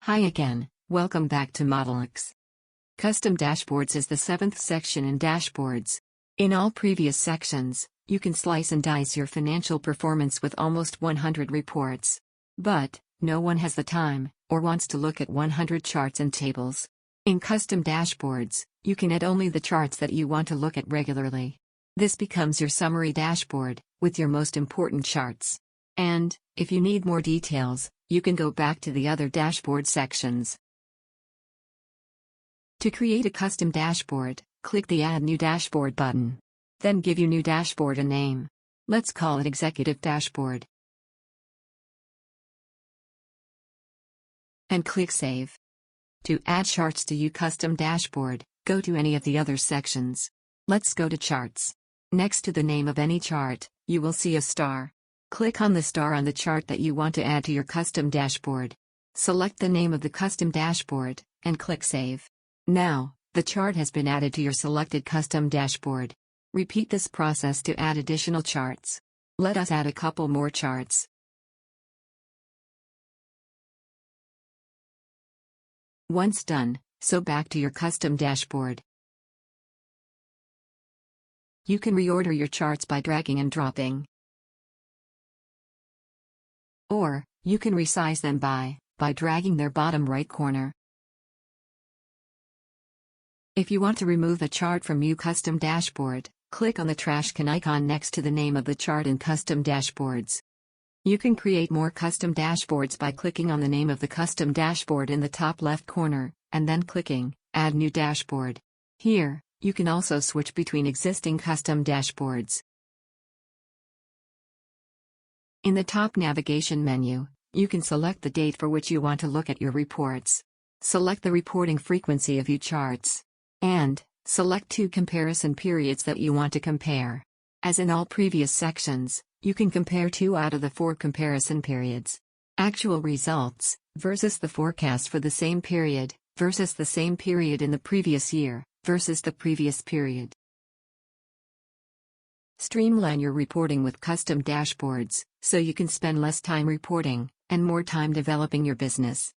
Hi again, welcome back to Modeliks. Custom Dashboards is the seventh section in Dashboards. In all previous sections, you can slice and dice your financial performance with almost 100 reports. But, no one has the time, or wants to look at 100 charts and tables. In Custom Dashboards, you can add only the charts that you want to look at regularly. This becomes your summary dashboard, with your most important charts. And, if you need more details, you can go back to the other dashboard sections. To create a custom dashboard, click the Add New Dashboard button. Then give your new dashboard a name. Let's call it Executive Dashboard. And click Save. To add charts to your custom dashboard, go to any of the other sections. Let's go to Charts. Next to the name of any chart, you will see a star. Click on the star on the chart that you want to add to your custom dashboard. Select the name of the custom dashboard, and click Save. Now, the chart has been added to your selected custom dashboard. Repeat this process to add additional charts. Let us add a couple more charts. Once done, so back to your custom dashboard. You can reorder your charts by dragging and dropping. Or, you can resize them by dragging their bottom right corner. If you want to remove a chart from your custom dashboard, click on the trash can icon next to the name of the chart in Custom Dashboards. You can create more custom dashboards by clicking on the name of the custom dashboard in the top left corner, and then clicking Add New Dashboard. Here, you can also switch between existing custom dashboards. In the top navigation menu, you can select the date for which you want to look at your reports. Select the reporting frequency of your charts. And, select 2 comparison periods that you want to compare. As in all previous sections, you can compare 2 out of the 4 comparison periods. Actual results, versus the forecast for the same period, versus the same period in the previous year, versus the previous period. Streamline your reporting with custom dashboards, so you can spend less time reporting, and more time developing your business.